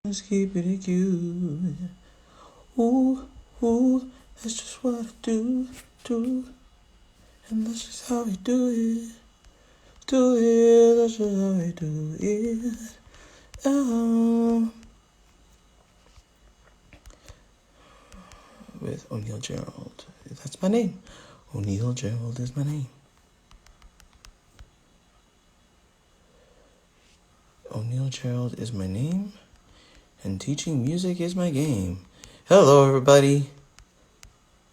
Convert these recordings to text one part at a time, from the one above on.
Just keep it cute. Ooh, ooh, that's just what I do. And that's just how we do it, that's just how we do it. Oh. With O'Neal Gerald. That's my name. O'Neal Gerald is my name. O'Neal Gerald is my name. And teaching music is my game. Hello, everybody.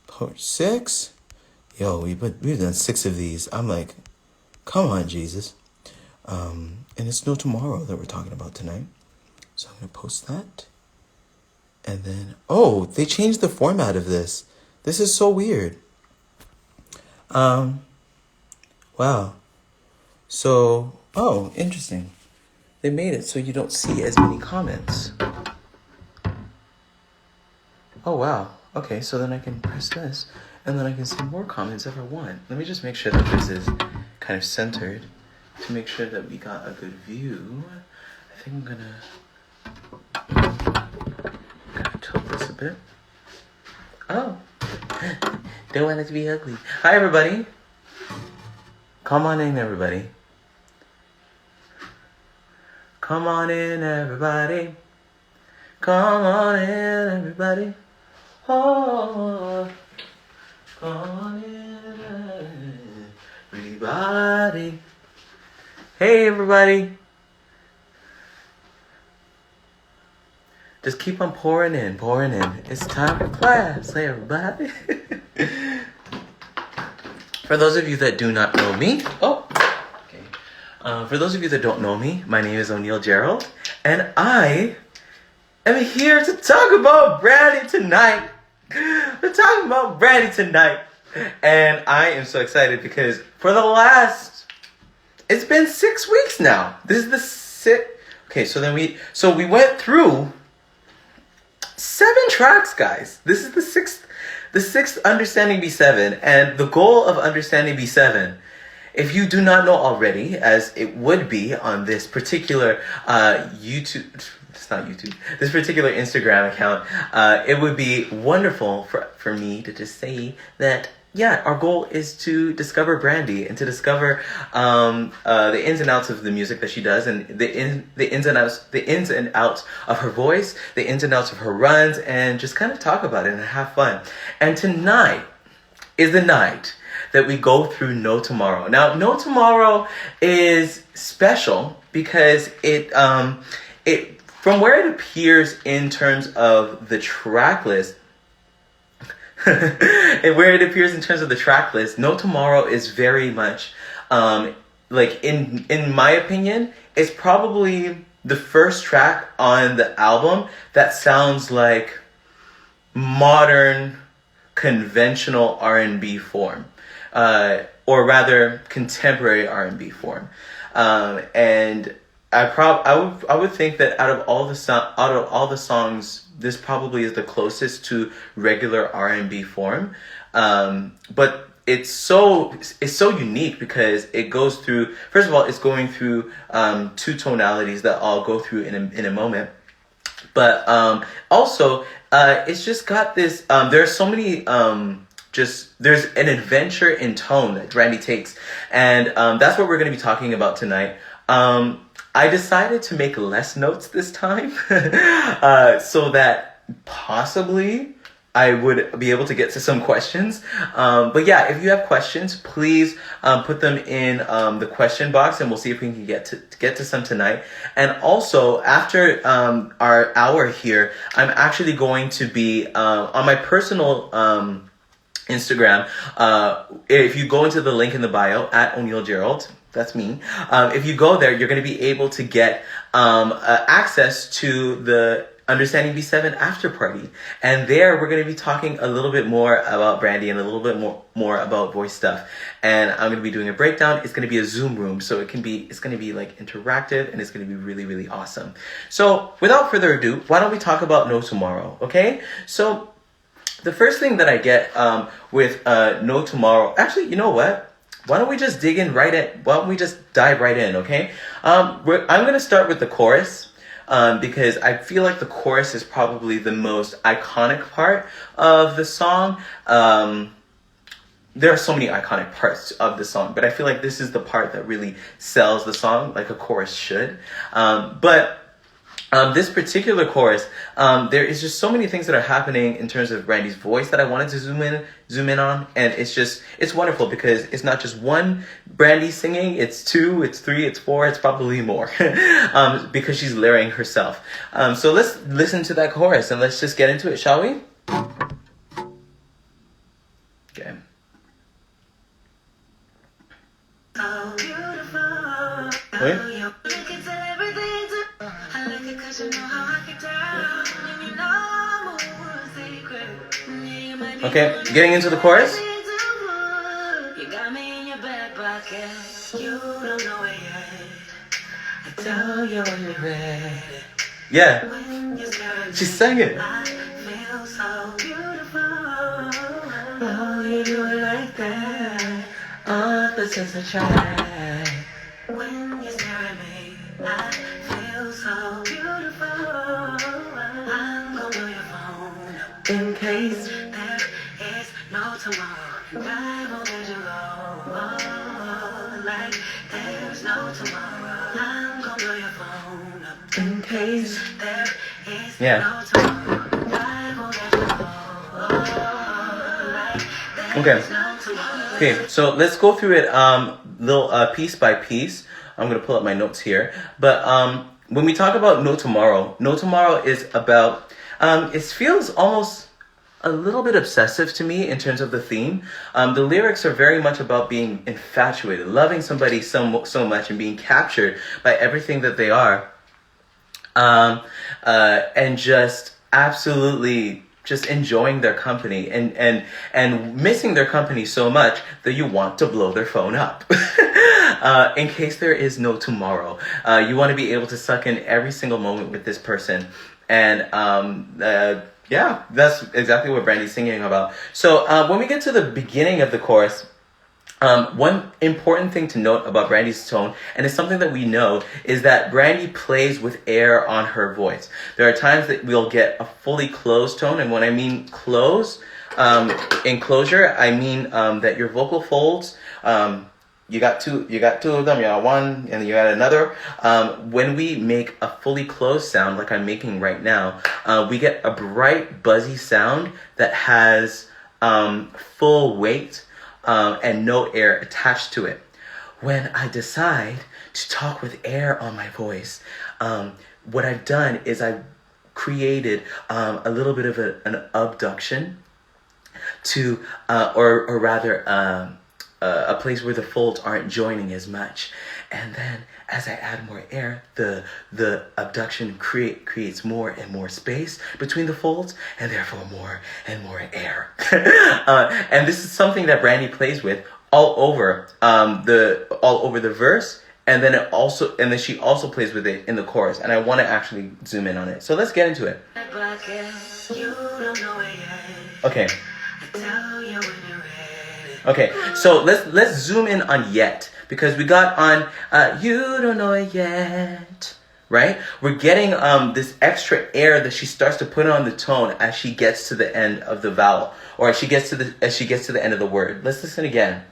Part 6? Yo, we've done 6 of these. I'm like, come on, Jesus. And it's No Tomorrow that we're talking about tonight. So I'm going to post that. And then, oh, they changed the format of this. This is so weird. Wow. So, oh, interesting. They made it so you don't see as many comments. Oh, wow. Okay, so then I can press this, and then I can see more comments if I want. Let me just make sure that this is kind of centered to make sure that we got a good view. I think I'm gonna tilt this a bit. Oh. Don't want it to be ugly. Hi, everybody. Come on in, everybody. Come on in, everybody. Come on in, everybody. Oh, come on in, everybody. Hey, everybody. Just keep on pouring in. It's time for class. Hey, everybody. For those of you that do not know me, for those of you that don't know me, my name is O'Neal Gerald, and I am here to talk about Brandy tonight. We're talking about Brandy tonight, and I am so excited because it's been 6 weeks now. This is the 6th. Okay, so we went through 7 tracks, guys. This is the sixth Understanding B7, and the goal of Understanding B7, if you do not know already, as it would be on this particular this particular Instagram account, it would be wonderful for me to just say that, yeah, our goal is to discover Brandy and to discover the ins and outs of the music that she does, and the ins and outs of her voice, the ins and outs of her runs, and just kind of talk about it and have fun. And tonight is the night that we go through No Tomorrow. Now, No Tomorrow is special because it from where it appears in terms of the track list, No Tomorrow is very much, like in my opinion, it's probably the first track on the album that sounds like modern, conventional R&B form, or rather contemporary R&B form, and I would think that out of all the songs, this probably is the closest to regular R&B form, but it's so unique because it goes through. First of all, it's going through 2 tonalities that I'll go through in a moment, but also it's just got this. There's so many. There's an adventure in tone that Brandy takes, and that's what we're going to be talking about tonight. I decided to make less notes this time so that possibly I would be able to get to some questions. But yeah, if you have questions, please put them in the question box, and we'll see if we can get to some tonight. And also, after our hour here, I'm actually going to be on my personal Instagram. If you go into the link in the bio at O'Neal Gerald, that's me. If you go there, you're going to be able to get access to the Understanding B7 after party. And there we're going to be talking a little bit more about Brandy and a little bit more about voice stuff. And I'm going to be doing a breakdown. It's going to be a Zoom room, so it's going to be like interactive, and it's going to be really, really awesome. So without further ado, why don't we talk about No Tomorrow, okay? So the first thing that I get with No Tomorrow, actually, you know what? Why don't we just dive right in, okay? I'm going to start with the chorus. because I feel like the chorus is probably the most iconic part of the song. There are so many iconic parts of the song, but I feel like this is the part that really sells the song like a chorus should. But this particular chorus, there is just so many things that are happening in terms of Brandy's voice that I wanted to zoom in on. And it's wonderful because it's not just one Brandy singing, it's two, it's three, it's four, it's probably more, because she's layering herself. So let's listen to that chorus and let's just get into it, shall we? Okay. Wait. Okay, getting into the chorus. You got me in your back pocket. You don't know it yet. I tell you when you're ready. Yeah. She sang it. I feel so beautiful. Oh, you do it like that. Oh, this is a try. When you stare at me, I feel so beautiful. I'm gonna do your phone in case there is no tomorrow. I won't let you go. Oh, like there's no tomorrow. I'm gonna do your phone up in case there is no tomorrow. I won't let you go. Oh, like there's no tomorrow. Okay, so let's go through it little piece by piece. I'm going to pull up my notes here. But when we talk about No Tomorrow is about, it feels almost a little bit obsessive to me in terms of the theme. The lyrics are very much about being infatuated, loving somebody so much and being captured by everything that they are. And just absolutely just enjoying their company and missing their company so much that you want to blow their phone up. In case there is no tomorrow. You want to be able to suck in every single moment with this person. And yeah, that's exactly what Brandy's singing about. So when we get to the beginning of the chorus, one important thing to note about Brandy's tone, and it's something that we know, is that Brandy plays with air on her voice. There are times that we'll get a fully closed tone, and when I mean close, in closure, I mean that your vocal folds, you got two of them, you got one, and you got another. When we make a fully closed sound, like I'm making right now, we get a bright, buzzy sound that has full weight, and no air attached to it. When I decide to talk with air on my voice, what I've done is I've created a little bit of an abduction to, or rather, a place where the folds aren't joining as much. And then as I add more air, the abduction creates more and more space between the folds, and therefore more and more air. And this is something that Brandy plays with all over the verse, and then she also plays with it in the chorus. And I want to actually zoom in on it. So let's get into it. Okay. Okay, so let's zoom in on yet, because we got on you don't know it yet, right? We're getting this extra air that she starts to put on the tone as she gets to the end of the vowel, or as she gets to the end of the word. Let's listen again.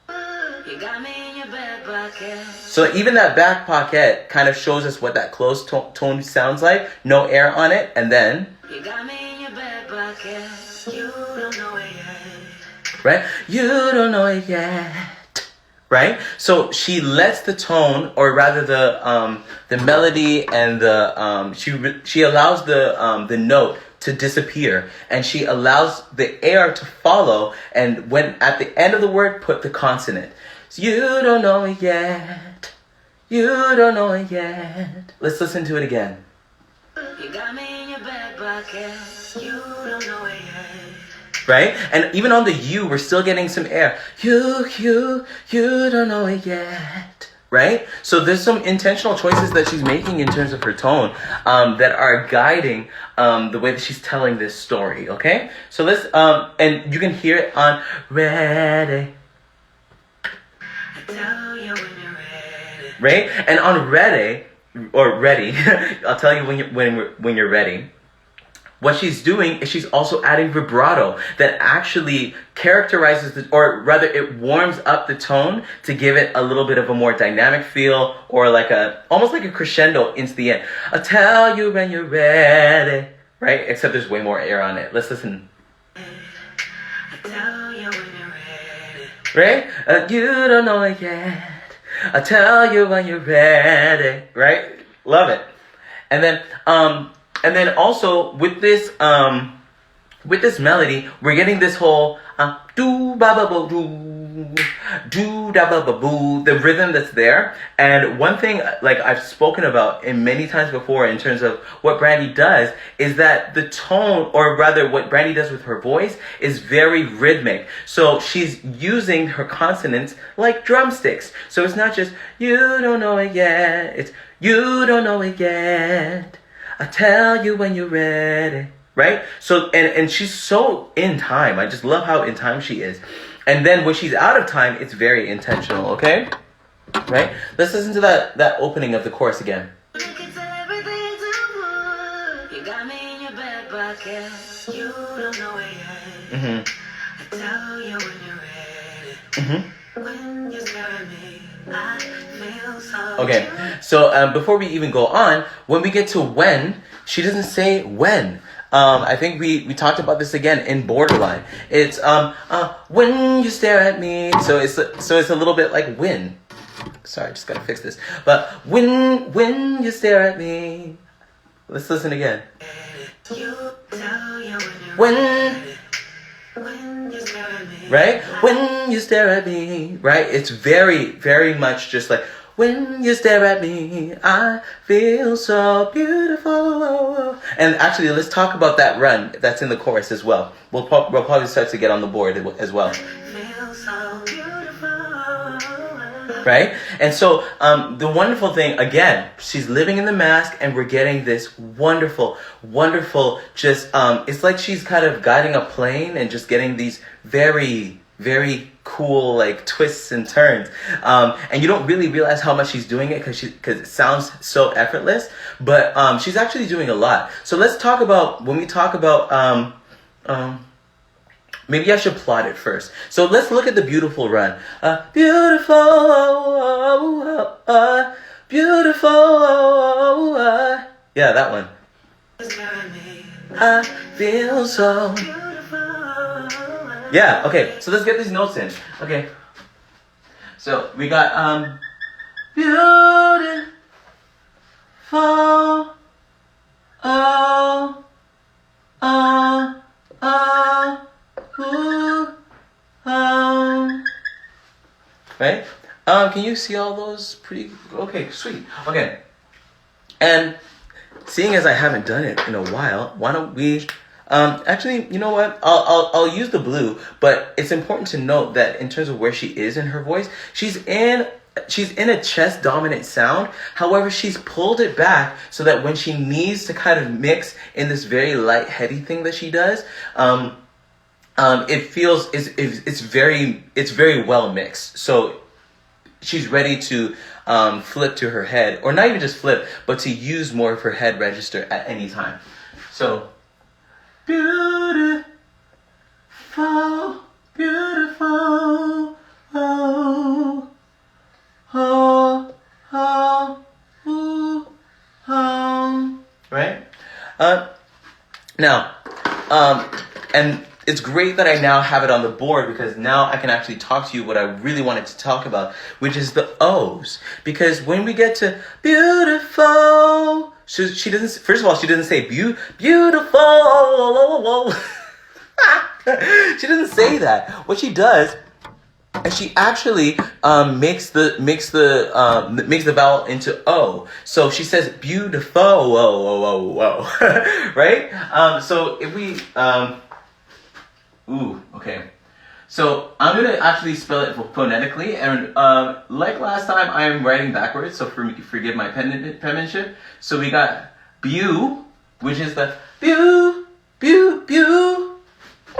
You got me in your back pocket. So even that back pocket kind of shows us what that closed tone sounds like. No air on it, and then you got me in your back pocket. You don't know it yet. Right? You don't know it yet. Right? So she lets the tone, or rather the melody and she allows the note to disappear, and she allows the air to follow, and when at the end of the word, put the consonant. So you don't know it yet. You don't know it yet. Let's listen to it again. You got me in your back pocket. You don't know it yet. Right? And even on the you, we're still getting some air. You don't know it yet. Right? So there's some intentional choices that she's making in terms of her tone that are guiding the way that she's telling this story. Okay? So let's, and you can hear it on ready. I tell you when you're ready. Right? And on ready, or ready. I'll tell you when you're ready. What she's doing is she's also adding vibrato that actually characterizes or rather it warms up the tone to give it a little bit of a more dynamic feel, or like almost like a crescendo into the end. I'll tell you when you're ready, right? Except there's way more air on it. Let's listen. I'll tell you when you're ready. Right? You don't know it yet. I'll tell you when you're ready. Right? Love it. And then also with this melody, we're getting this whole do ba ba bo do da ba ba boo, the rhythm that's there. And one thing like I've spoken about in many times before in terms of what Brandy does is that the tone, or rather what Brandy does with her voice, is very rhythmic. So she's using her consonants like drumsticks. So it's not just you don't know it yet, it's you don't know it yet. I'll tell you when you're ready, right? So, and she's so in time. I just love how in time she is. And then when she's out of time, it's very intentional, okay? Right? Let's listen to that opening of the chorus again. You got me in your back pocket. You don't know it yet. I tell you when you're ready. When you stare at me, I feel so. Okay, so before we even go on, when we get to when, she doesn't say when. I think we talked about this again in Borderline. It's when you stare at me. So it's a little bit like when. Sorry, I just gotta fix this. But when you stare at me. Let's listen again. When you stare at me. Right? When you stare at me. Right? It's very, very much just like when you stare at me, I feel so beautiful. And actually, let's talk about that run that's in the chorus as well. We'll probably start to get on the board as well. Feel so beautiful. Right? And so the wonderful thing, again, she's living in the mask and we're getting this wonderful, wonderful, just, it's like she's kind of guiding a plane and just getting these very, very cool like twists and turns, and you don't really realize how much she's doing it because it sounds so effortless, but she's actually doing a lot. So let's talk about when we talk about maybe I should plot it first. So let's look at the beautiful run. Beautiful, beautiful, yeah, that one. I feel so. Yeah, okay, so let's get these notes in. Okay. So we got beautiful, oh, right? Can you see all those pretty? Okay, sweet. Okay. And seeing as I haven't done it in a while, why don't we actually, you know what? I'll use the blue, but it's important to note that in terms of where she is in her voice, she's in a chest dominant sound. However, she's pulled it back so that when she needs to kind of mix in this very light, heady thing that she does, it feels it's very well mixed. So she's ready to flip to her head, or not even just flip, but to use more of her head register at any time. So. Beautiful, beautiful, oh, oh, oh, ooh, oh. Right? Now, and it's great that I now have it on the board because now I can actually talk to you what I really wanted to talk about, which is the O's. Because when we get to beautiful, she doesn't. First of all, she doesn't say beautiful. She doesn't say that. What she does is she actually makes the vowel into O. So she says beautiful, whoa, right? So if we okay. So I'm gonna actually spell it phonetically, and like last time, I'm writing backwards. So forgive my penmanship. So we got bew, which is the bew,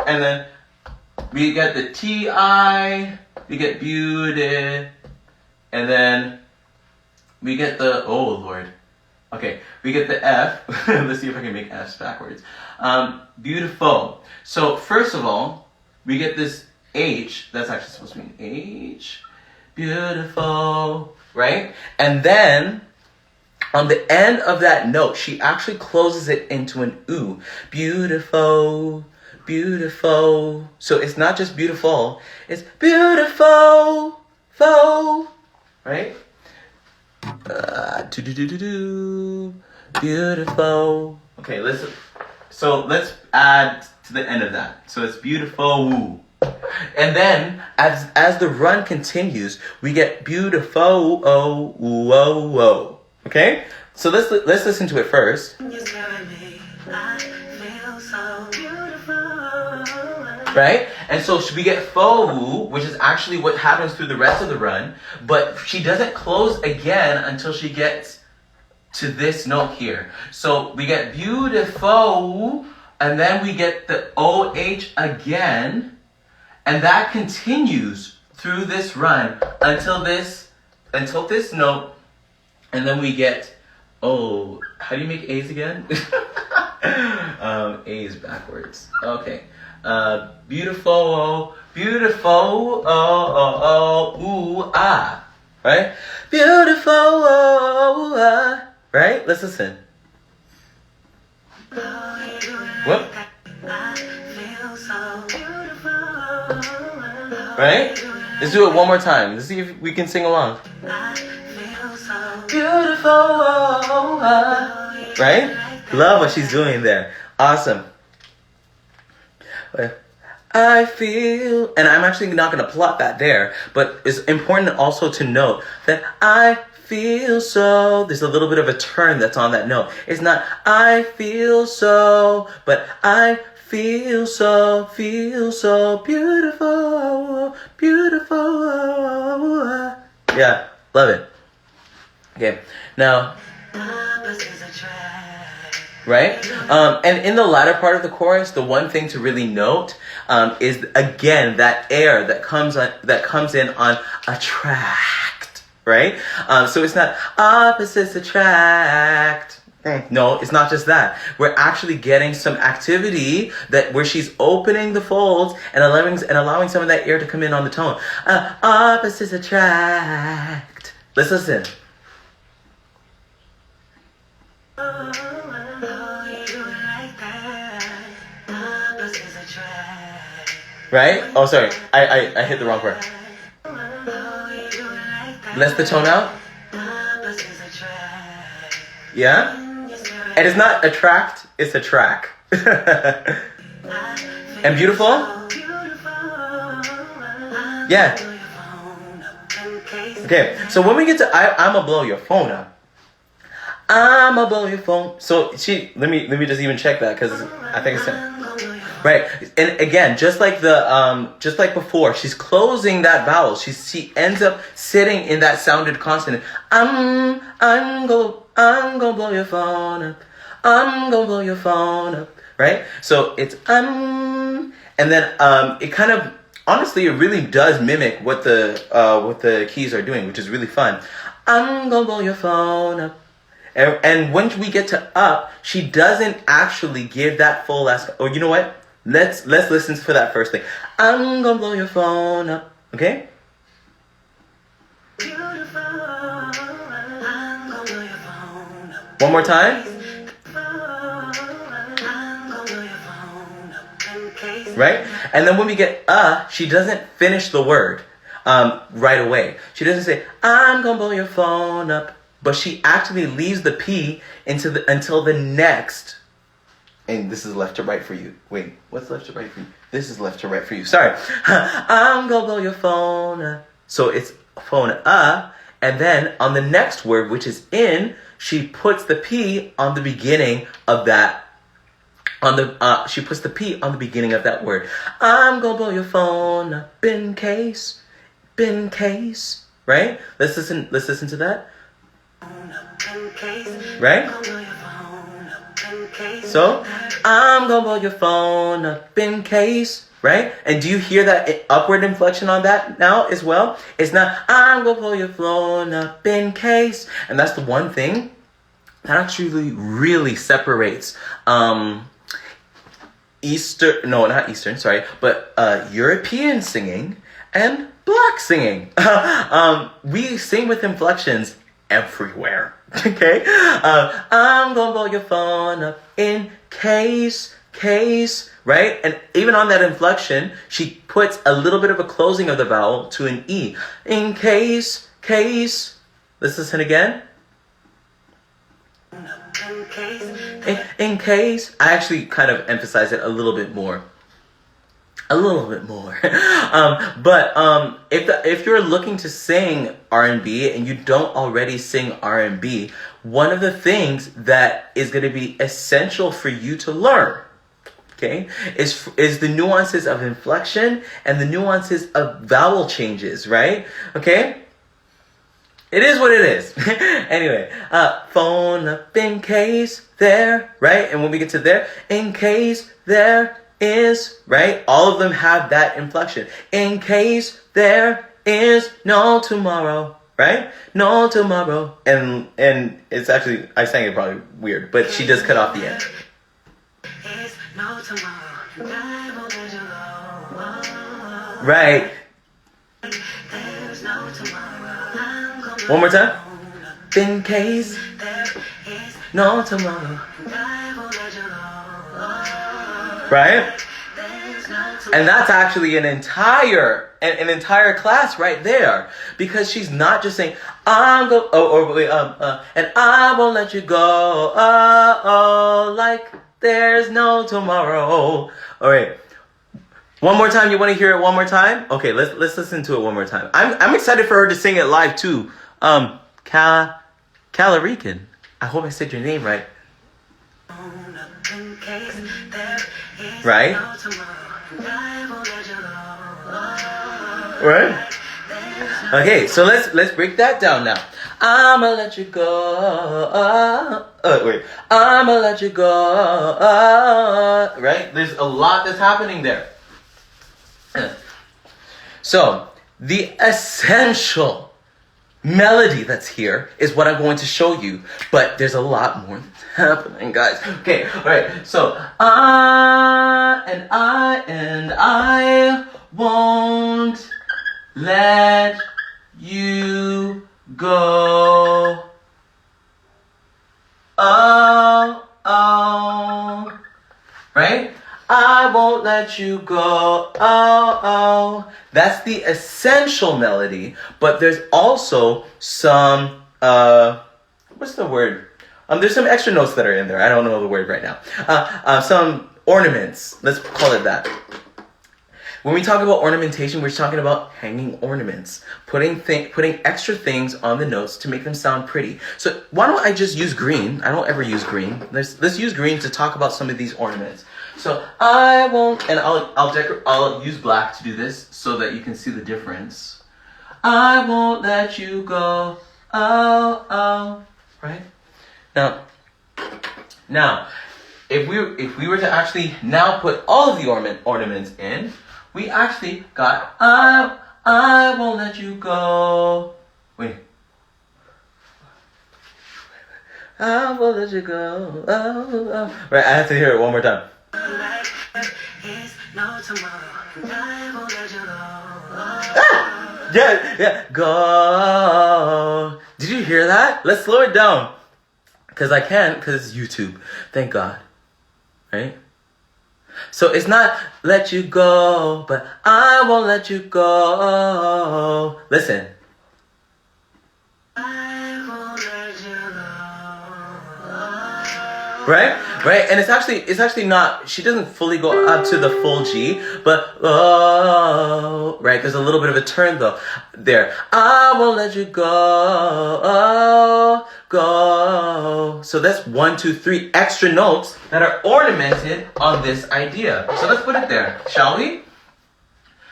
and then we get the ti, we get beauty, and then we get the Okay, we get the F. Let's see if I can make F's backwards. Beautiful. So first of all, we get this H. That's actually supposed to be an H. Beautiful, right? And then on the end of that note, she actually closes it into an oo. Beautiful, beautiful. So it's not just beautiful, it's beautiful, fo, right? Beautiful. Okay, let's add to the end of that. So it's beautiful. And then as the run continues, we get beautiful, oh, whoa, whoa. Okay? So let's listen to it first. Right? And so we get fo, which is actually what happens through the rest of the run, but she doesn't close again until she gets to this note here. So we get beautiful, and then we get the OH again, and that continues through this run until this note, and then we get, oh, how do you make A's again? A's backwards. Okay. Beautiful, beautiful, ooh, ah. Right? Beautiful, ah. Right? Let's listen. Whoop. Right? Let's do it one more time. Let's see if we can sing along. Beautiful, right? Love what she's doing there. Awesome. I feel, and I'm actually not going to plot that there, but it's important also to note that I feel so, there's a little bit of a turn that's on that note. It's not I feel so, but I feel so beautiful, beautiful. Yeah, love it. Okay, now, right? And in the latter part of the chorus, the one thing to really note is again that air that comes in on attract, right? So it's not opposites attract. No, it's not just that. We're actually getting some activity where she's opening the folds and allowing some of that air to come in on the tone. Opposites attract. Let's listen. Right? Oh, sorry. I hit the wrong part. Let's the tone out. Yeah? And it's not attract, it's attract. And beautiful? Yeah. Okay, so when we get to I'ma blow your phone up. I'ma blow your phone. So let me just even check that because I think it's right. And again, just like before, she's closing that vowel. She ends up sitting in that sounded consonant. I'm gonna blow your phone up. I'm gonna blow your phone up. Right? So it's and then it kind of honestly it really does mimic what the keys are doing, which is really fun. I'm gonna blow your phone up. And when we get to up, she doesn't actually give that full last. Or you know what? Let's listen for that first thing. I'm gonna blow your phone up. Okay? One more time. Right? And then when we get she doesn't finish the word right away. She doesn't say, I'm gonna blow your phone up. But she actually leaves the P until the next. And this is left to right for you. Wait, what's left to right for you? This is left to right for you. Sorry. I'm gonna blow your phone. So it's phone and then on the next word, which is in, she puts the P on the beginning of that. She puts the P on the beginning of that word. I'm gonna blow your phone up in case. Right? Let's listen to that. Right? So, I'm gonna blow your phone up in case, right? And do you hear that upward inflection on that now as well? It's not, I'm gonna blow your phone up in case. And that's the one thing that actually really separates European singing and black singing. We sing with inflections everywhere. Okay? I'm gonna blow your phone up in case, right? And even on that inflection, she puts a little bit of a closing of the vowel to an E. In case. Let's listen again. In case. I actually kind of emphasize it a little bit more. If you're looking to sing R&B and you don't already sing R&B, one of the things that is going to be essential for you to learn, okay, is the nuances of inflection and the nuances of vowel changes, right? Okay? It is what it is. Anyway, phone up in case there, right? And when we get to there, in case there is, right? All of them have that inflection. In case there is no tomorrow, right? No tomorrow. And it's actually, I sang it probably weird, but she does cut off the end. Right. One more time. In case no tomorrow. Right? And that's actually an entire class right there, because she's not just saying and I won't let you go, like there's no tomorrow. All right. One more time. You want to hear it one more time? Okay, let's listen to it one more time. I'm excited for her to sing it live too. Calarican. I hope I said your name right. Right? Right? Okay, so let's break that down now. I'ma let you go. I'ma let you go. Right? There's a lot that's happening there. So, the essential melody that's here is what I'm going to show you, but there's a lot more that's happening, guys. Okay, all right. So, I won't let you go. Oh, right? I won't let you go. Oh. That's the essential melody, but there's also some, what's the word? There's some extra notes that are in there. I don't know the word right now. Some ornaments. Let's call it that. When we talk about ornamentation, we're talking about hanging ornaments, putting extra things on the notes to make them sound pretty. So why don't I just use green? I don't ever use green. Let's use green to talk about some of these ornaments. So I won't, and I'll use black to do this so that you can see the difference. I won't let you go. Oh, right? Now, if we were to actually now put all of the ornaments in, we actually got I won't let you go. Wait. I won't let you go. Oh. Right, I have to hear it one more time. Yeah, go. Did you hear that? Let's slow it down. Because I can, because it's YouTube. Thank God. Right? So it's not let you go, but I won't let you go. Listen. Right? And it's actually not, she doesn't fully go up to the full G, but right? There's a little bit of a turn though there. I won't let you go, go. So that's 1, 2, 3 extra notes that are ornamented on this idea. So let's put it there, shall we?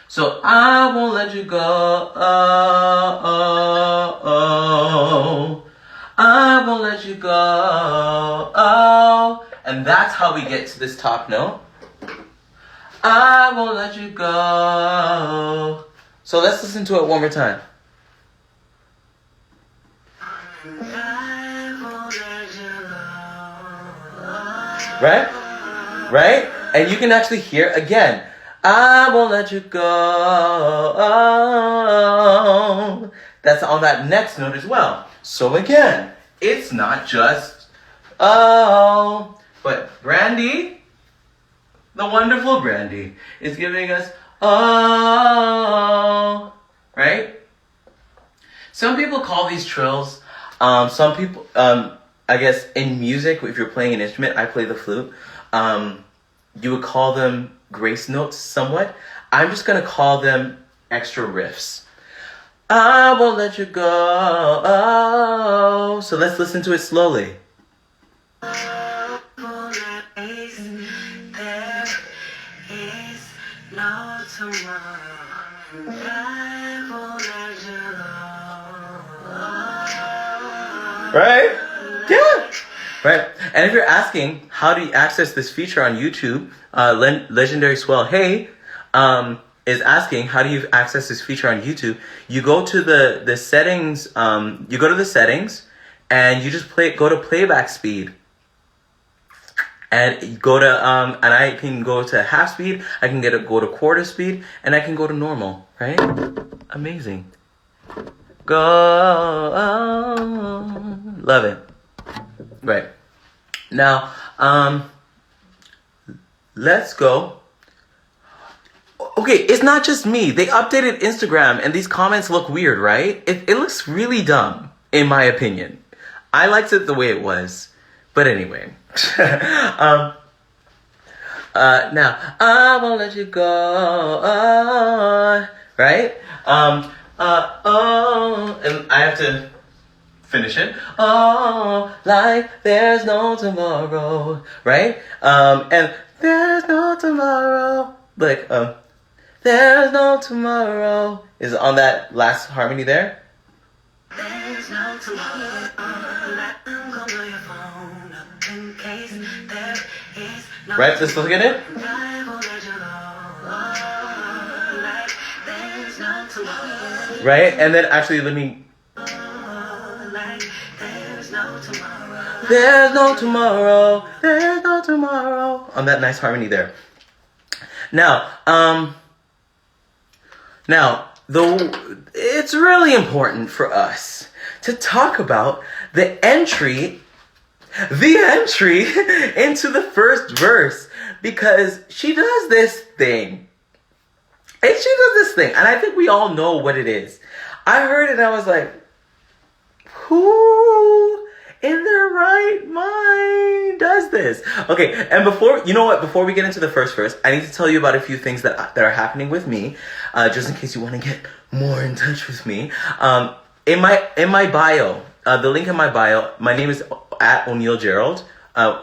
So I won't let you go, I won't let you go, and that's how we get to this top note. I won't let you go. So let's listen to it one more time. I won't let you Right? Right? And you can actually hear again. I won't let you go. That's on that next note as well. So again, it's not just oh, but Brandy, the wonderful Brandy, is giving us oh, right? Some people call these trills. Some people, I guess in music, if you're playing an instrument, I play the flute. You would call them grace notes somewhat. I'm just gonna call them extra riffs. I won't let you go. So let's listen to it slowly. There is no tomorrow. Right? Yeah. Right. And if you're asking, how do you access this feature on YouTube? Legendary Swell Hey is asking, how do you access this feature on YouTube? You go to the settings. You go to the settings, and you just go to playback speed. And go to and I can go to half speed. I can go to quarter speed, and I can go to normal. Right? Amazing. Go. Love it. Right. Now, let's go. Okay, it's not just me. They updated Instagram and these comments look weird, right? It looks really dumb, in my opinion. I liked it the way it was. But anyway. Now, I won't let you go. Right? And I have to finish it. Oh, like there's no tomorrow, right? And there's no tomorrow. Like, there's no tomorrow is on that last harmony there. There's no tomorrow. I'm gonna blow your phone up in case there is no. Right, let's look at it. I won't let you go. Like there's no tomorrow. Right, and then actually let me. There's no tomorrow. There's no tomorrow. On that nice harmony there. Now, it's really important for us to talk about the entry into the first verse, because she does this thing. And I think we all know what it is. I heard it and I was like, who in their right mind does this? Okay, and before we get into the first verse, I need to tell you about a few things that are happening with me, just in case you want to get more in touch with me. In my bio, the link in my bio, my name is @O'NeillGerald.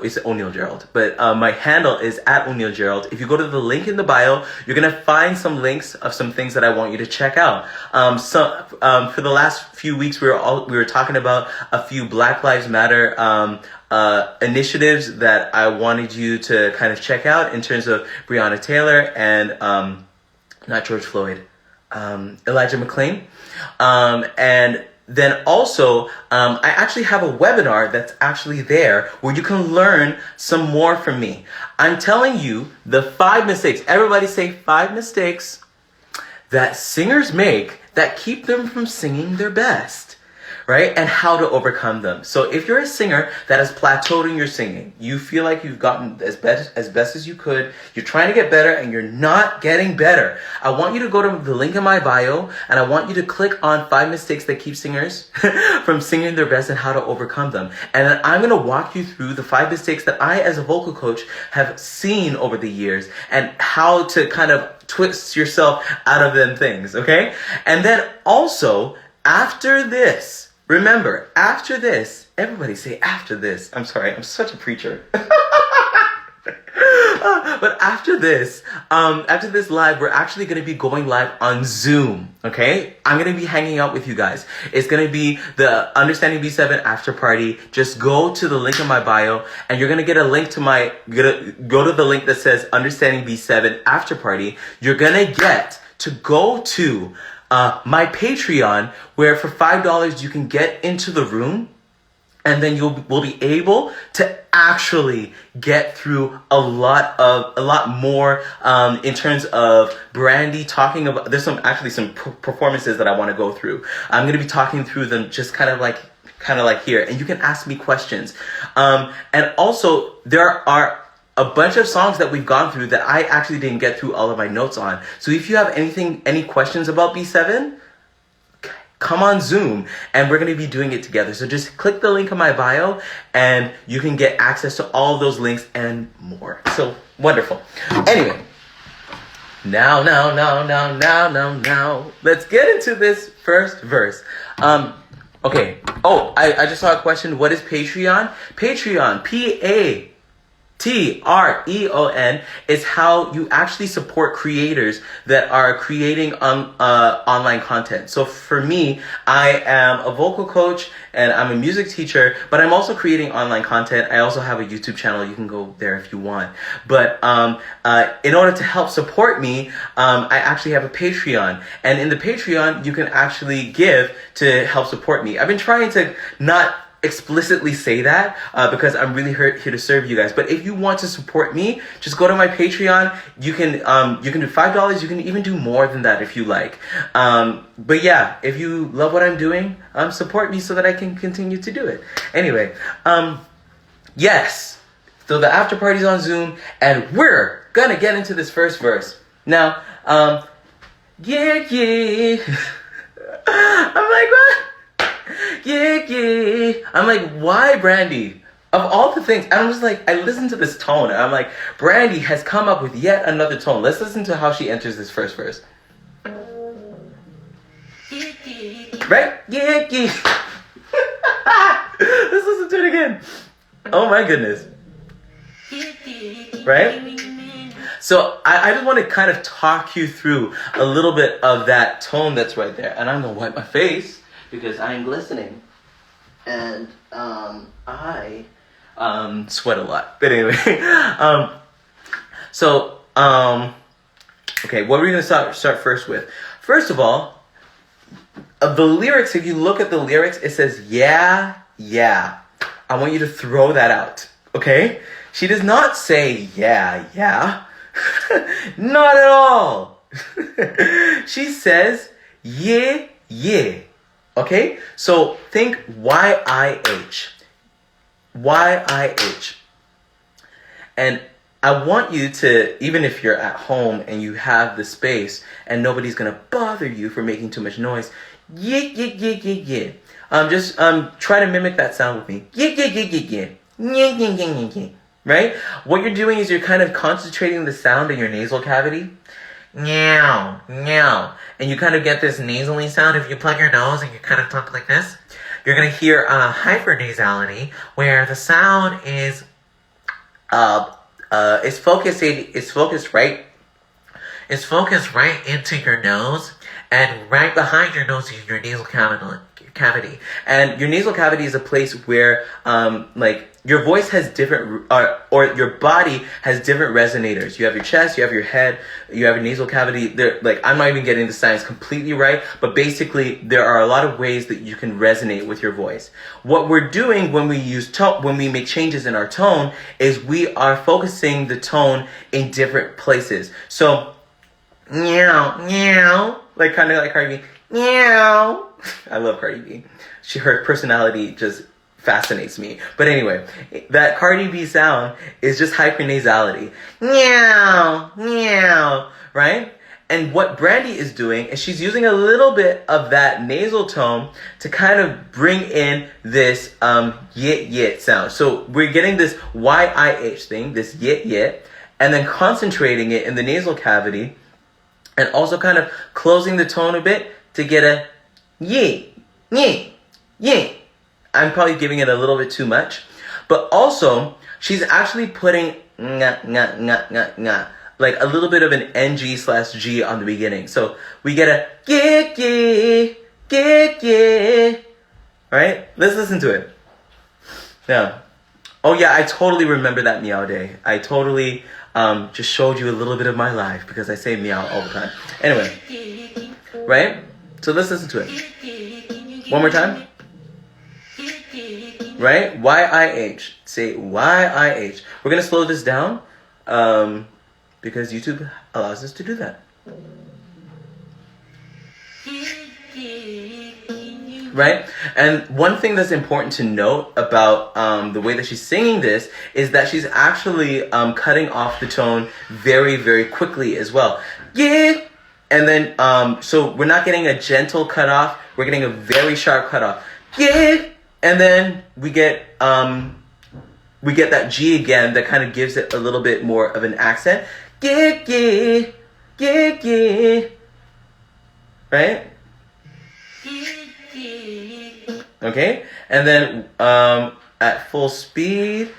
It's O'Neill Gerald, but my handle is @O'NeillGerald. If you go to the link in the bio, you're gonna find some links of some things that I want you to check out. For the last few weeks, we were talking about a few Black Lives Matter initiatives that I wanted you to kind of check out in terms of Breonna Taylor and not George Floyd, Elijah McClain, and then also, I actually have a webinar that's actually there where you can learn some more from me. I'm telling you the 5 mistakes. Everybody say 5 mistakes that singers make that keep them from singing their best. Right? And how to overcome them. So if you're a singer that has plateaued in your singing, you feel like you've gotten as best as you could, you're trying to get better and you're not getting better, I want you to go to the link in my bio and I want you to click on 5 mistakes that keep singers from singing their best and how to overcome them. And then I'm going to walk you through the 5 mistakes that I, as a vocal coach, have seen over the years and how to kind of twist yourself out of them things, okay? And then also, after this, remember, after this, everybody say after this. I'm sorry, I'm such a preacher. But after this live, we're actually going to be going live on Zoom, okay? I'm going to be hanging out with you guys. It's going to be the Understanding B7 after party. Just go to the link in my bio, and you're going to get a link to go to the link that says Understanding B7 after party. You're going to get to go to my Patreon, where for $5 you can get into the room And then will be able to actually get through a lot more in terms of Brandy talking about. There's some performances that I want to go through. I'm gonna be talking through them just kind of like here, and you can ask me questions. And also there are a bunch of songs that we've gone through that I actually didn't get through all of my notes on. So if you have any questions about B7, come on Zoom, and we're going to be doing it together. So just click the link in my bio, and you can get access to all of those links and more. So wonderful. Anyway, now, let's get into this first verse. Okay. Oh, I just saw a question. What is Patreon? Patreon, Patreon, is how you actually support creators that are creating online content. So for me, I am a vocal coach and I'm a music teacher, but I'm also creating online content. I also have a YouTube channel. You can go there if you want. But in order to help support me, I actually have a Patreon. And in the Patreon, you can actually give to help support me. I've been trying to not explicitly say that because I'm really here to serve you guys. But if you want to support me, just go to my Patreon. You can do $5. You can even do more than that if you like. But yeah, if you love what I'm doing, support me so that I can continue to do it. Anyway, yes. So the after party's on Zoom, and we're gonna get into this first verse now. Yeah. I'm like, what? Yeah. I'm like, why Brandy? Of all the things, and I'm just like, I listened to this tone, and I'm like, Brandy has come up with yet another tone. Let's listen to how she enters this first verse. Right? Yeah. Let's listen to it again. Oh my goodness. Right? So I just want to kind of talk you through a little bit of that tone that's right there. And I'm going to wipe my face because I'm glistening. And I sweat a lot. But anyway. Okay, what are we going to start first with? First of all, the lyrics, if you look at the lyrics, it says, yeah. I want you to throw that out. Okay? She does not say, yeah. Not at all. She says, yeah. Okay? So think YIH. And I want you to, even if you're at home and you have the space and nobody's going to bother you for making too much noise, yeah. Just try to mimic that sound with me. Yeah. Right? What you're doing is you're kind of concentrating the sound in your nasal cavity. Meow. And you kind of get this nasally sound. If you plug your nose and you kind of talk like this, you're going to hear a hypernasality where the sound is focused right into your nose, and right behind your nose is your nasal cavity. And your nasal cavity is a place where your voice has different, or your body has different resonators. You have your chest, you have your head, you have your nasal cavity. I'm not even getting the science completely right, but basically there are a lot of ways that you can resonate with your voice. What we're doing when we use tone, when we make changes in our tone, is we are focusing the tone in different places. So, meow, kind of like Cardi B. Meow. I love Cardi B. Her personality just fascinates me. But anyway, that Cardi B sound is just hypernasality. Meow, right? And what Brandy is doing is she's using a little bit of that nasal tone to kind of bring in this yit sound. So we're getting this YIH thing, this yit, and then concentrating it in the nasal cavity, and also kind of closing the tone a bit to get a yeah. I'm probably giving it a little bit too much. But also, she's actually putting nga, like a little bit of an NG/G on the beginning. So we get a yeah. Right? Let's listen to it. Yeah. Oh yeah, I totally remember that meow day. I totally just showed you a little bit of my life because I say meow all the time. Anyway. Right? So let's listen to it. One more time. right? Y-I-H. Say Y-I-H. We're going to slow this down because YouTube allows us to do that. Right? And one thing that's important to note about the way that she's singing this is that she's actually cutting off the tone very, very quickly as well. Yeah. And then, so we're not getting a gentle cutoff. We're getting a very sharp cutoff. Yeah. And then we get that G again that kind of gives it a little bit more of an accent. Yeah, yeah, yeah, yeah. Right? Okay, and then at full speed.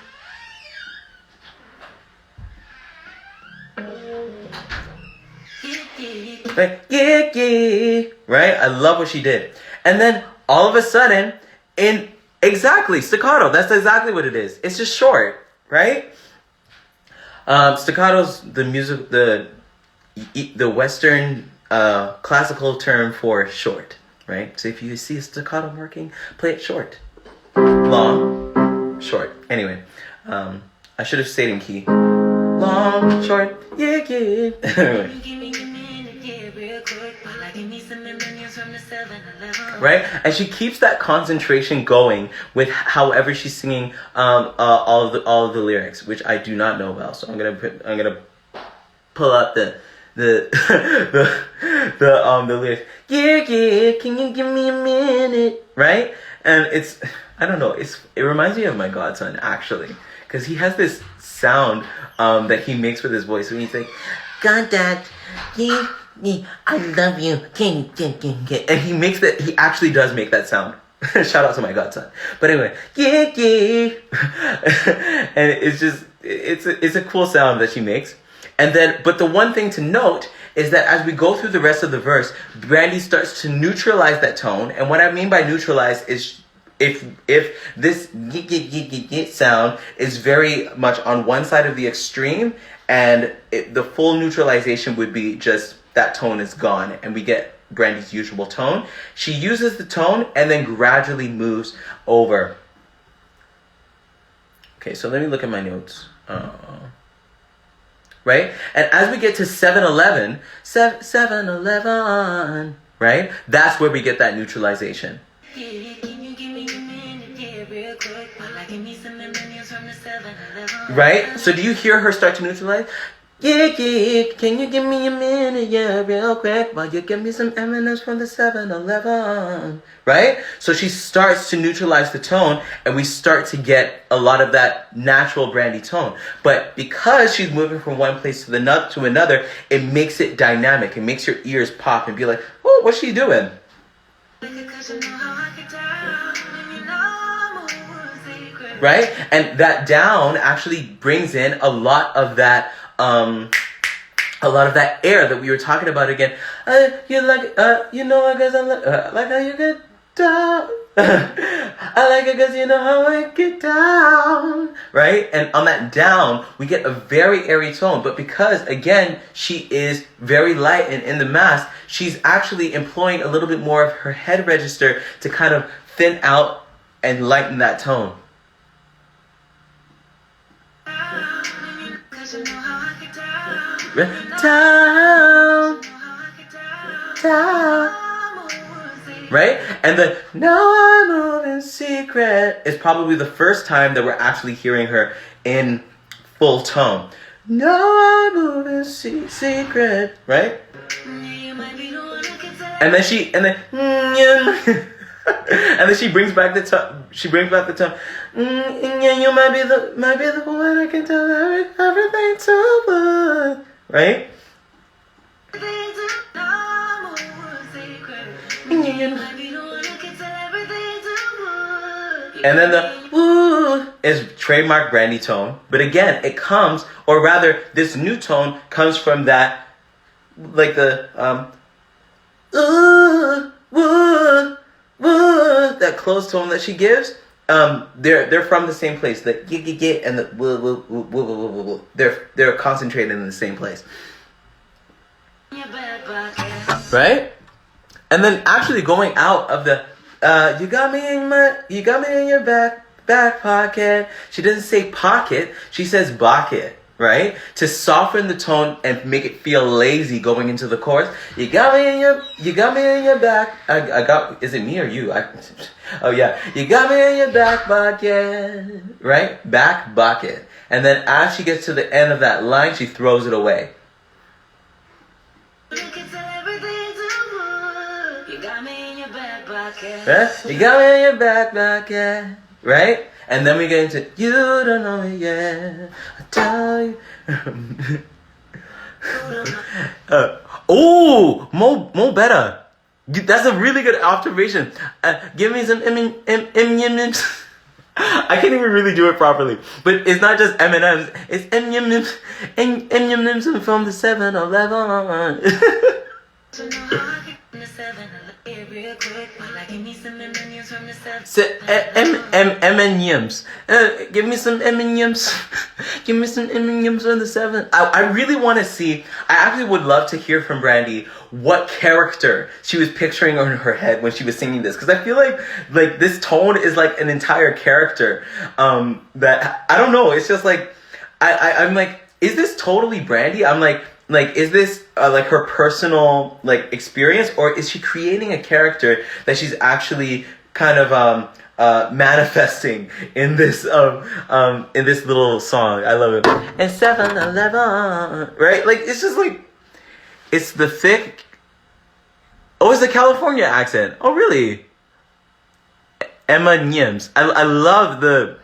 Right, yeah, yeah. Right, I love what she did. And then all of a sudden, in exactly staccato. That's exactly what it is. It's just short, right? Staccato's the music, the Western classical term for short. Right? So if you see a staccato marking, play it short. Long, short. Anyway, I should have stayed in key. Long, short, yeah, yeah. Right? And she keeps that concentration going with however she's singing all of the lyrics, which I do not know well. So I'm gonna pull up the lyrics. Yeah, yeah, can you give me a minute? Right? And it's, I don't know, it reminds me of my godson, actually. Because he has this sound that he makes with his voice. When he's like, God, Dad, yeah, I love you. And he actually does make that sound. Shout out to my godson. But anyway, yeah, yeah. And it's just, it's a cool sound that she makes. And then, but the one thing to note is that as we go through the rest of the verse, Brandy starts to neutralize that tone. And what I mean by neutralize is if this sound is very much on one side of the extreme, and the full neutralization would be just that tone is gone, and we get Brandy's usual tone. She uses the tone and then gradually moves over. Okay, so let me look at my notes. Right? And as we get to 7-11, 7-11, right? That's where we get that neutralization. Right? So do you hear her start to neutralize? Yeah, yeah, can you give me a minute, yeah, real quick, while you give me some M&Ms from the 7-Eleven, right? So she starts to neutralize the tone, and we start to get a lot of that natural Brandy tone. But because she's moving from one place to another, it makes it dynamic. It makes your ears pop and be like, oh, what's she doing? Right? And that down actually brings in a lot of that air that we were talking about again. You like, you know, I guess I like how you get down. I like it because you know how I get down. Right? And on that down, we get a very airy tone. But because, again, she is very light and in the mask, she's actually employing a little bit more of her head register to kind of thin out and lighten that tone. Down, down, right? And the "No, I move in secret" is probably the first time that we're actually hearing her in full tone. No, I move in secret, right? And then and then she brings back the tone. She brings back the tone. Yeah, you might be the one I can tell everything to. Right? And then the ooh is trademark Brandy tone. But again, it comes, or rather, this new tone comes from that, like the ooh, woo, woo, that closed tone that she gives. They're from the same place. The get and the woo, woo, woo, woo, woo, woo, woo. They're concentrated in the same place. Right? And then actually going out of the you got me in your back back pocket. She doesn't say pocket, she says bucket, right? To soften the tone and make it feel lazy going into the chorus. You got me in your back. I got, is it me or you? Oh yeah. You got me in your back pocket, right? Back bucket. And then as she gets to the end of that line, she throws it away. You got me in your back pocket. Right? You got me in your back pocket, right? And then we get into you don't know me yet. I tell you. Mo better. That's a really good observation. Give me some M&M's. I can't even really do it properly. But it's not just M&M's. It's M&M's from the 7-Eleven. M&M's. Give me some M&M's. Give me some M&M's on the 7. I really want to see. I actually would love to hear from Brandy what character she was picturing in her head when she was singing this, because I feel like this tone is like an entire character. That I don't know. It's just like I'm like, is this totally Brandy? I'm like, is this like her personal like experience, or is she creating a character that she's actually kind of manifesting in this little song? I love it. And 7-Eleven, right? Like it's just like it's the thick. Oh, it's the California accent. Oh, really? Emma Nyims. I love the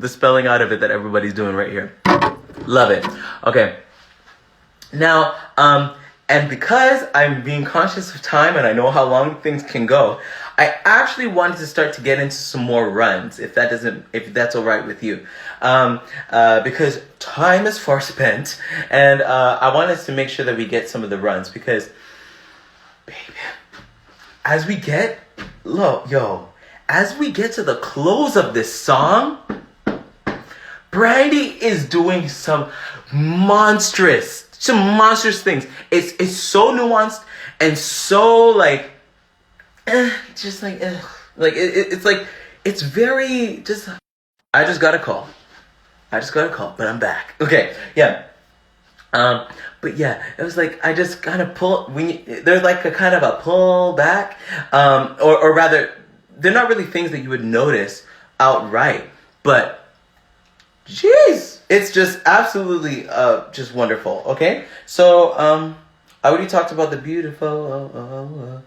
spelling out of it that everybody's doing right here. Love it. Okay. Now, and because I'm being conscious of time and I know how long things can go, I actually wanted to start to get into some more runs, if that's all right with you, because time is far spent, and I wanted to make sure that we get some of the runs, because, baby, as we get to the close of this song, Brandy is doing some monstrous things. It's so nuanced and so like, it's like it's very just. I just got a call, but I'm back. Okay, yeah. But yeah, it was like I just kind of pull. There's like a kind of a pull back, or rather, they're not really things that you would notice outright, but. Jeez, it's just absolutely just wonderful. Okay, so I already talked about the beautiful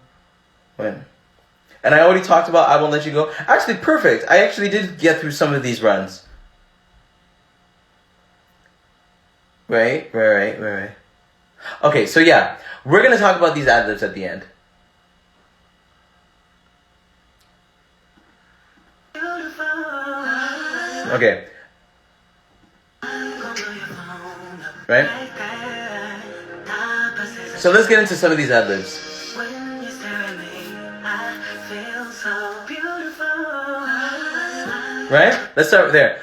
when, and I already talked about I Won't Let You Go. Actually, perfect. I actually did get through some of these runs. Right. Okay, so yeah, we're gonna talk about these ad-libs at the end. Okay. Right? So let's get into some of these ad-libs. Right? Let's start there.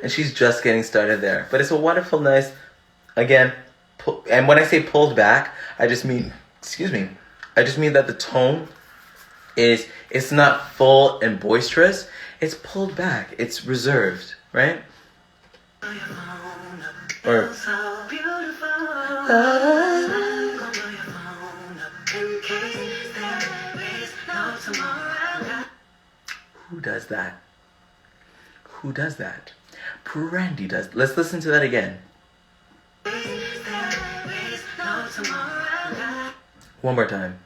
And she's just getting started there. But it's a wonderful, nice, again, and when I say pulled back, I just mean that the tone it's not full and boisterous. It's pulled back. It's reserved, right? Or who does that? Who does that? Brandy does. Let's listen to that again. One more time.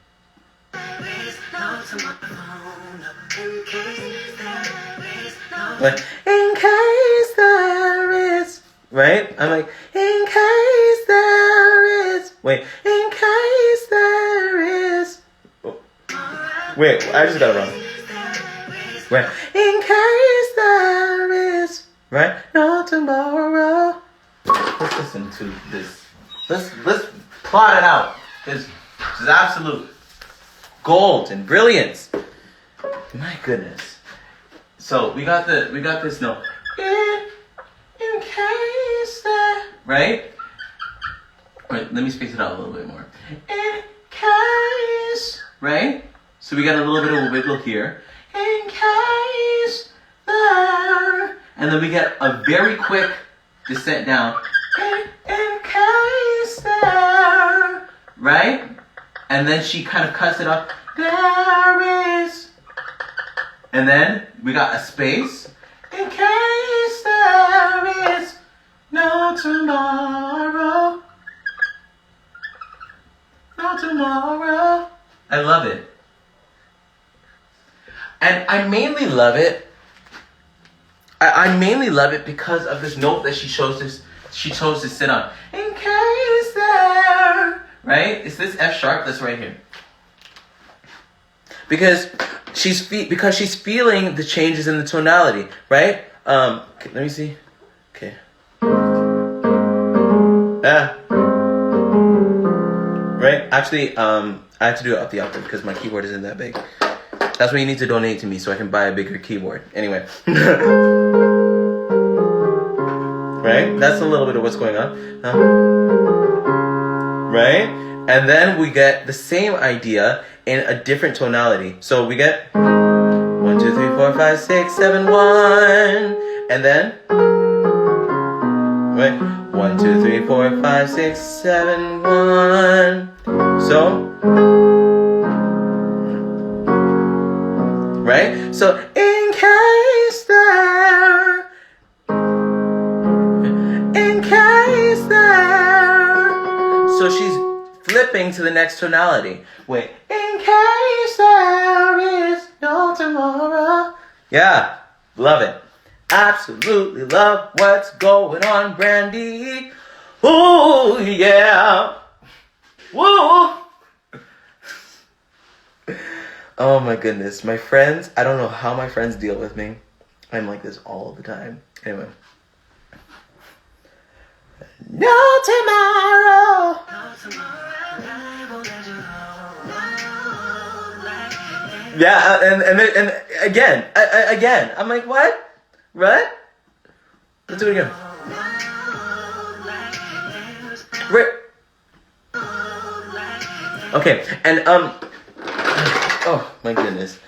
Like, in case there is, right? I'm like, in case there is. Wait, in case there is. Oh. Wait, I just got it wrong. Wait, in case there is, right? No tomorrow. Let's listen to this. Let's plot it out. This is absolute gold and brilliance. My goodness. So we got this note. In case that, right? Wait, let me space it out a little bit more. In right? So we got a little bit of a wiggle here. In case there. And then we get a very quick descent down. In case there. Right? And then she kind of cuts it off. There is. And then we got a space. In case there is no tomorrow. No tomorrow. I love it. And I mainly love it. I mainly love it because of this note that she chose to sit on. In case there. Right? It's this F sharp that's right here. Because she's feeling the changes in the tonality, right? Let me see. Okay. Right? Actually, I have to do it up the octave because my keyboard isn't that big. That's why you need to donate to me so I can buy a bigger keyboard. Anyway. Right? That's a little bit of what's going on. Right? And then we get the same idea in a different tonality. So we get 1, 2, 3, 4, 5, 6, 7, 1. And then, right? 1, 2, 3, 4, 5, 6, 7, 1. So, right? So, in case there. So she's flipping to the next tonality. Wait. In case there is no tomorrow. Yeah. Love it. Absolutely love what's going on, Brandy. Ooh, yeah. Woo. Oh my goodness. My friends, I don't know how my friends deal with me. I'm like this all the time. Anyway. No tomorrow. Yeah, and again, I'm like, what? Let's do it again. Okay, and oh my goodness.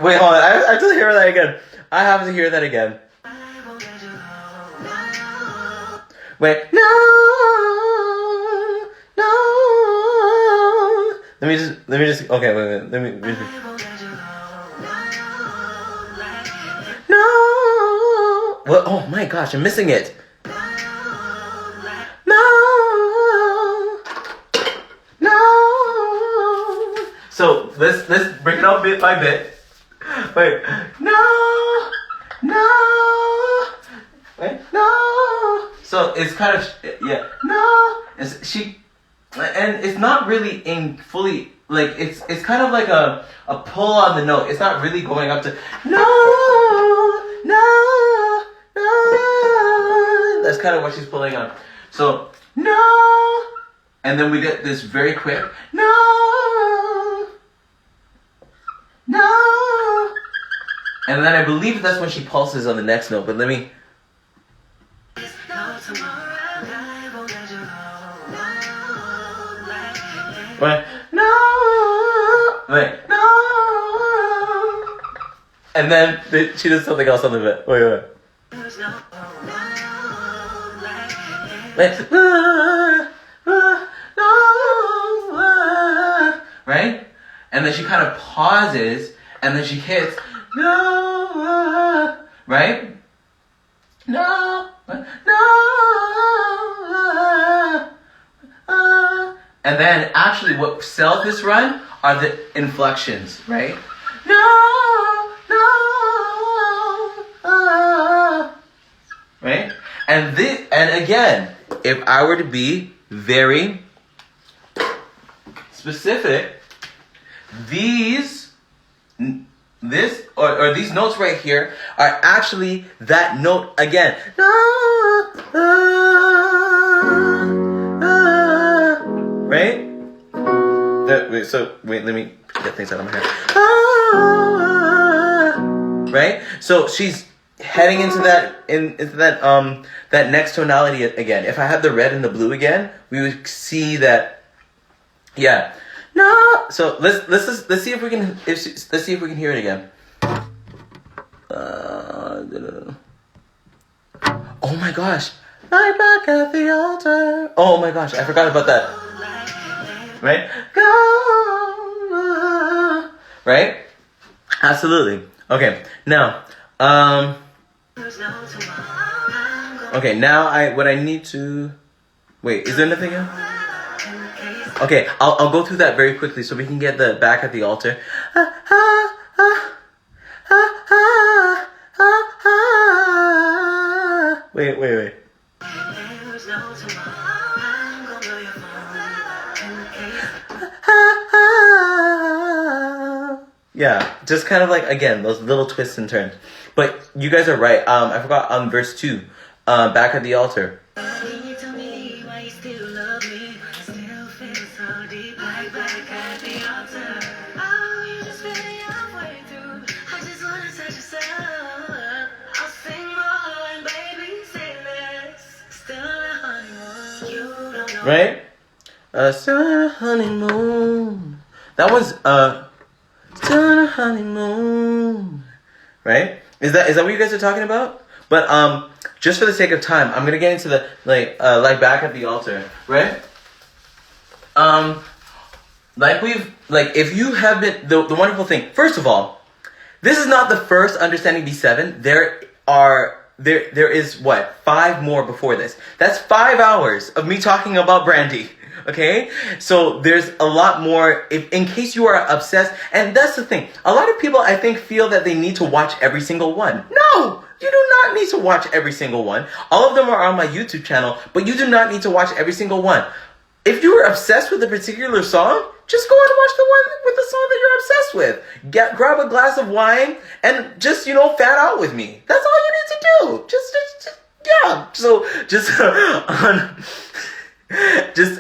Wait, hold on. I have to hear that again. I have to hear that again. Wait, no. Let me just, okay, wait, let me. No. What? Oh my gosh, I'm missing it. No. So let's break it up bit by bit. Wait, no. Wait, no. So it's kind of, yeah, no. And it's not really in fully, like, it's kind of like a pull on the note. It's not really going up to, no. That's kind of what she's pulling on. So, no. And then we get this very quick, no. And then I believe that's when she pulses on the next note, but let me. Wait, no. Wait, no. And then she does something else on the bit. Wait. Right? And then she kind of pauses, and then she hits, no, right? No. And then actually what sells this run are the inflections, right? Right? And again, if I were to be very specific, these notes right here are actually that note again. Right? Wait, let me get things out of my head. Right? So she's heading into that that next tonality again. If I had the red and the blue again, we would see that Yeah. No. So let's see if we can let's see if we can hear it again. Oh my gosh. Right back at the altar. Oh my gosh, I forgot about that. Right? Go. Right? Absolutely. Okay. Now, okay, now what I need to wait, is there anything else? Okay, I'll go through that very quickly so we can get the back at the altar. Wait. Yeah, just kind of like, again, those little twists and turns. But you guys are right. I forgot on verse 2, back at the altar. Right? Still on a honeymoon. That one's still on a honeymoon. Right? Is that what you guys are talking about? But just for the sake of time, I'm gonna get into the like back at the altar, right? If you have been the wonderful thing. First of all, this is not the first Understanding B7. There is what, 5 more before this. That's 5 hours of me talking about Brandy. Okay? So there's a lot more in case you are obsessed. And that's the thing. A lot of people, I think, feel that they need to watch every single one. No! You do not need to watch every single one. All of them are on my YouTube channel, but you do not need to watch every single one. If you are obsessed with a particular song, just go and watch the one with the song that you're obsessed with. Grab a glass of wine and just, fan out with me. That's all you need to do. Yeah. So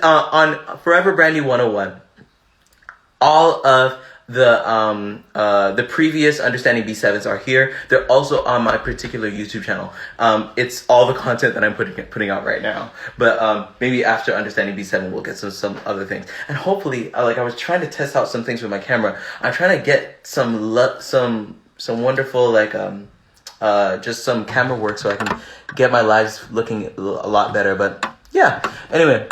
on Forever Brandy 101, all of the previous Understanding B7s are here. They're also on my particular YouTube channel. It's all the content that I'm putting out right now. But maybe after Understanding B7, we'll get some other things. And hopefully, I was trying to test out some things with my camera. I'm trying to get some wonderful just some camera work so I can get my lives looking a lot better. But yeah. Anyway.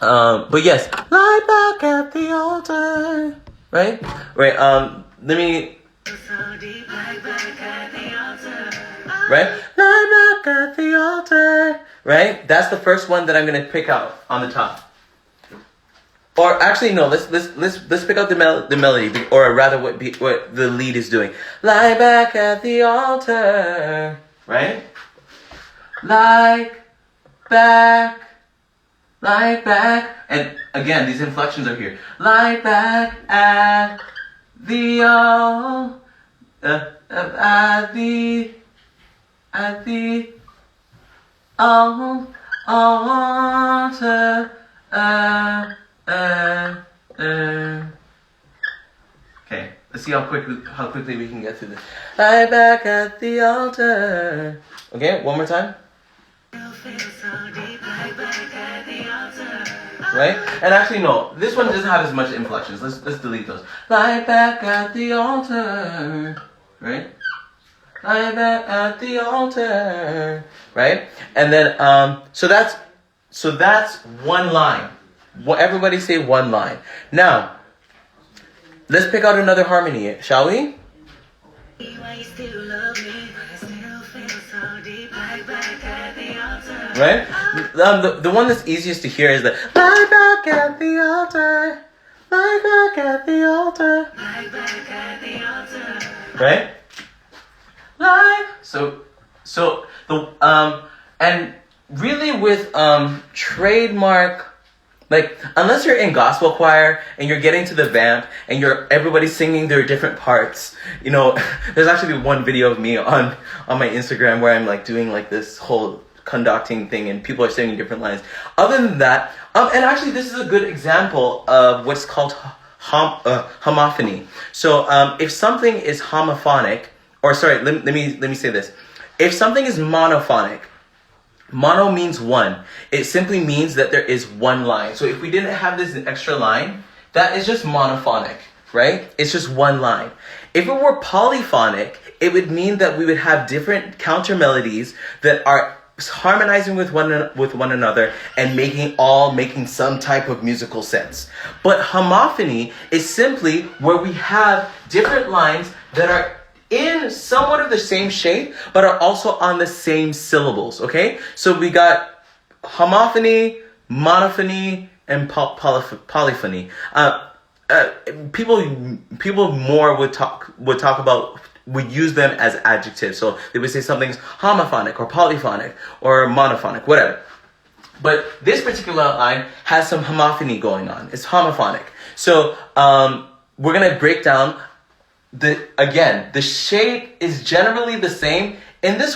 But yes, lie back at the altar, right? Let me, right? Lie back at the altar, right? That's the first one that I'm gonna pick out on the top. Or actually, no, let's pick out the melody, or rather what the lead is doing. Lie back at the altar, right? Lie back. And again, these inflections are here. Lie back at the altar. Okay, let's see how quickly we can get through this. Lie back at the altar. Okay, one more time. Right? And actually, no. This one doesn't have as much inflections. Let's delete those. Lie back at the altar. Right? Lie back at the altar. Right? And then, so that's one line. Everybody say one line. Now, let's pick out another harmony, shall we? Right? The one that's easiest to hear is the lie back at the altar, lie back at the altar, lie back at the altar. Right? So the and really with trademark, unless you're in gospel choir and you're getting to the vamp and everybody's singing their different parts, there's actually one video of me on my Instagram where I'm doing this whole conducting thing and people are singing different lines. Other than that, and actually this is a good example of what's called homophony. So if something is homophonic, or sorry, let me say this. If something is monophonic, Mono means one. It simply means that there is one line. So if we didn't have this extra line, that is just monophonic, right? It's just one line. If it were polyphonic, it would mean that we would have different counter melodies that are harmonizing with one another and making some type of musical sense. But homophony is simply where we have different lines that are in somewhat of the same shape, but are also on the same syllables, okay? So we got homophony, monophony, and polyphony. People more would use them as adjectives. So they would say something's homophonic or polyphonic or monophonic, whatever. But this particular line has some homophony going on. It's homophonic. So we're gonna break down the shape is generally the same. In this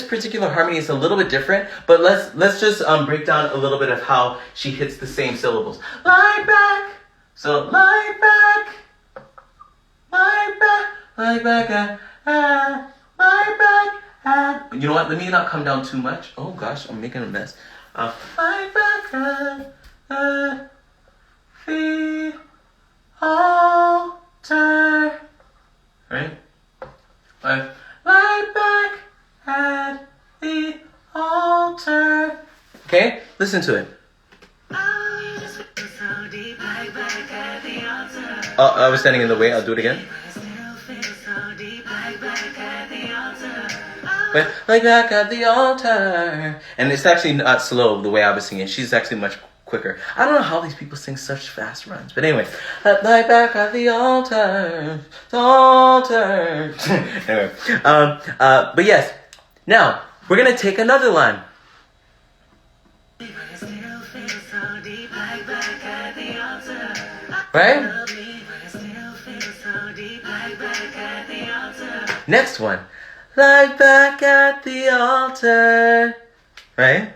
particular harmony, it's a little bit different, but let's just break down a little bit of how she hits the same syllables. Lie back. So lie back. Lie back, lie back. You know what? Let me not come down too much. Oh gosh, I'm making a mess. Lie back at the altar. Right? Lie back at the altar. Okay? Listen to it. Oh, I was standing in the way. I'll do it again. But like back at the altar. And it's actually not slow the way I was singing. She's actually much quicker. I don't know how these people sing such fast runs. But anyway. Like back at the altar. The altar. Anyway. But yes. Now, we're going to take another line. Right? Next one. Lie back at the altar. Right?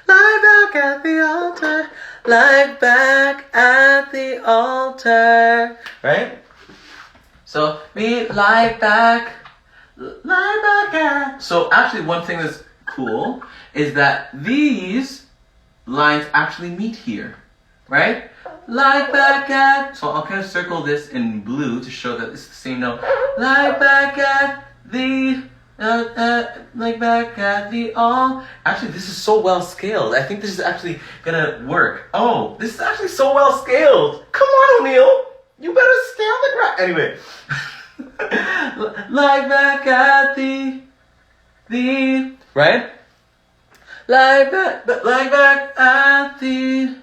Lie back at the altar. Lie back at the altar. Right? So we lie back at. So actually one thing that's cool is that these lines actually meet here. Right? Lie back at. So I'll kind of circle this in blue to show that it's the same note. Lie back at the like back at the all. Actually, this is so well scaled. I think this is actually gonna work. Oh, this is actually so well scaled. Come on, O'Neill. You better scale the ground. Anyway. Lie back at the right? Lie back at the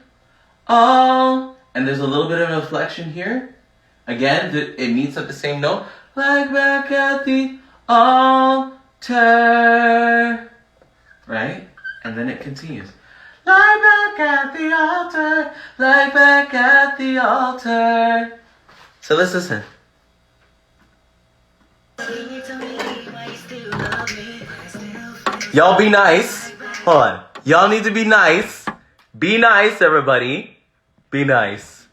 all. And there's a little bit of inflection here. Again, it meets at the same note. Lie back at the altar. Right? And then it continues. Lie back at the altar. Lie back at the altar. So let's listen. Y'all be nice. Hold on. Y'all need to be nice. Be nice, everybody. Be nice.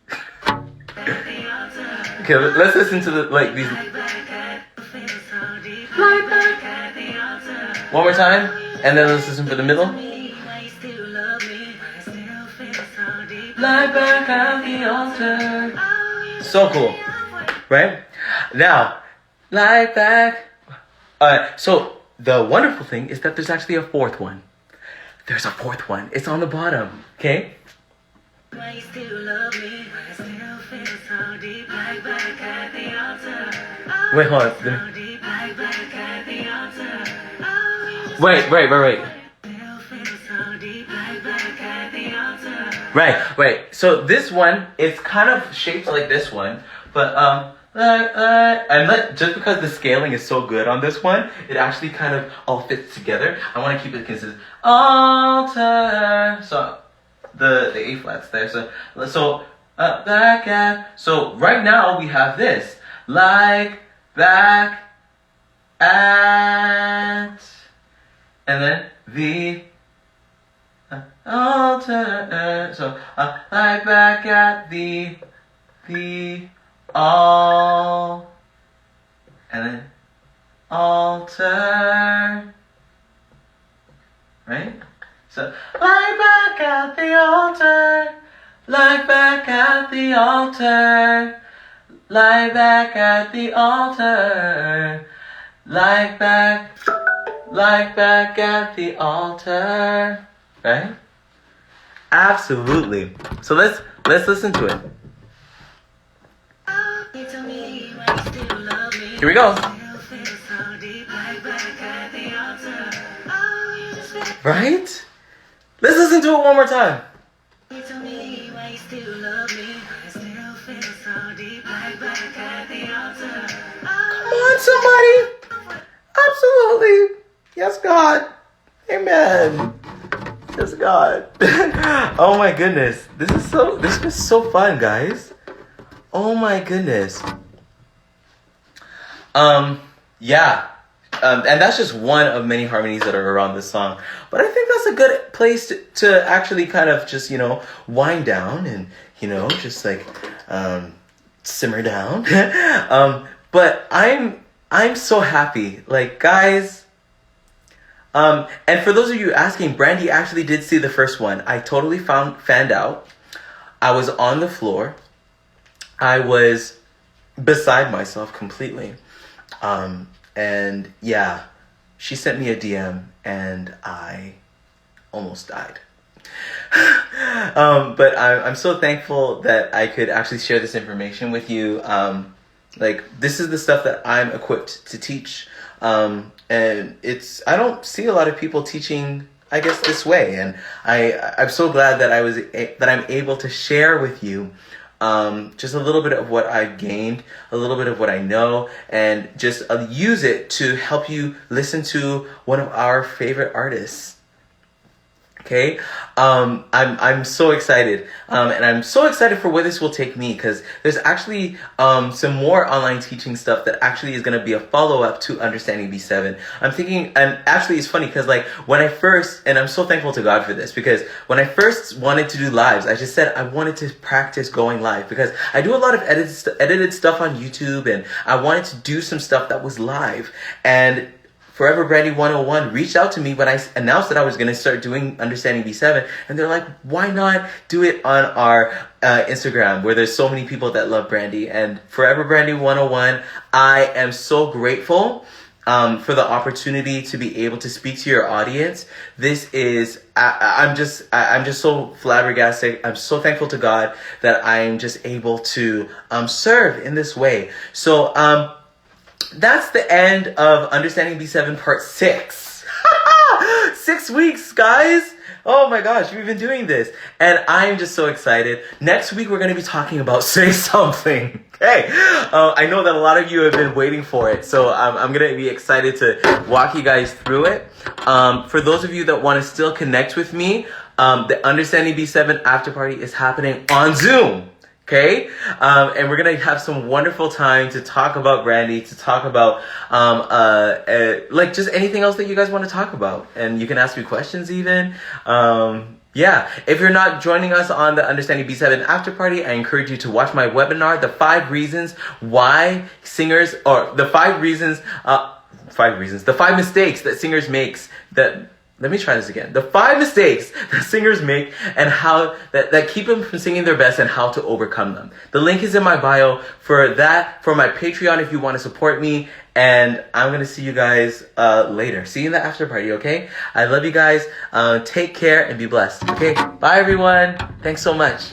Okay, let's listen to these. One more time, and then let's listen for the middle. Lie back at the altar. So cool, right? Now, lie back. So the wonderful thing is that there's actually a fourth one. There's a fourth one. It's on the bottom. Okay. Wait, hold on. Wait. Right. So this one, it's kind of shaped like this one, but just because the scaling is so good on this one, it actually kind of all fits together. I want to keep it consistent. Altar. So the A flats there. So back at. So right now we have this. Like back at, and then the altar. So like back at the all, and then altar. Right? So, lie back at the altar, lie back at the altar, lie back at the altar, lie back at the altar. Right? Absolutely. So let's listen to it. Here we go. Right? Let's listen to it one more time. Come on, somebody. Absolutely. Yes, God. Amen. Yes, God. Oh my goodness. This was so fun, guys. Oh my goodness. Yeah. And that's just one of many harmonies that are around this song. But I think that's a good place to actually kind of just, wind down and, just like simmer down. But I'm so happy. Like, guys, and for those of you asking, Brandy actually did see the first one. I totally fanned out. I was on the floor. I was beside myself completely. And yeah, she sent me a DM and I almost died. But I'm so thankful that I could actually share this information with you. Like, this is the stuff that I'm equipped to teach. And I don't see a lot of people teaching, I guess, this way. And I'm so glad that I'm able to share with you just a little bit of what I've gained, a little bit of what I know, and just use it to help you listen to one of our favorite artists. Okay, I'm so excited, and I'm so excited for where this will take me, because there's actually some more online teaching stuff that actually is going to be a follow-up to Understanding B7. I'm thinking, and actually it's funny because like when I first, and I'm so thankful to God for this, because when I first wanted to do lives, I just said I wanted to practice going live, because I do a lot of edited stuff on YouTube, and I wanted to do some stuff that was live. And Forever Brandy 101 reached out to me when I announced that I was going to start doing Understanding B7, and they're like, why not do it on our Instagram, where there's so many people that love Brandy. And Forever Brandy 101, I am so grateful for the opportunity to be able to speak to your audience. This is, I'm just so flabbergasted. I'm so thankful to God that I'm just able to serve in this way. So, that's the end of Understanding B7 Part 6. 6 weeks, guys. Oh my gosh, we've been doing this. And I'm just so excited. Next week, we're going to be talking about Say Something. Okay. I know that a lot of you have been waiting for it. So I'm going to be excited to walk you guys through it. For those of you that want to still connect with me, the Understanding B7 After Party is happening on Zoom. Okay, and we're gonna have some wonderful time to talk about Brandy, to talk about like just anything else that you guys want to talk about, and you can ask me questions even. Yeah, if you're not joining us on the Understanding B7 After Party, I encourage you to watch my webinar, the 5 reasons why singers, or the 5 reasons, the 5 mistakes that singers makes that. Let me try this again. The 5 mistakes that singers make and how that keep them from singing their best and how to overcome them. The link is in my bio for that, for my Patreon if you want to support me. And I'm going to see you guys later. See you in the after party, okay? I love you guys. Take care and be blessed. Okay? Bye, everyone. Thanks so much.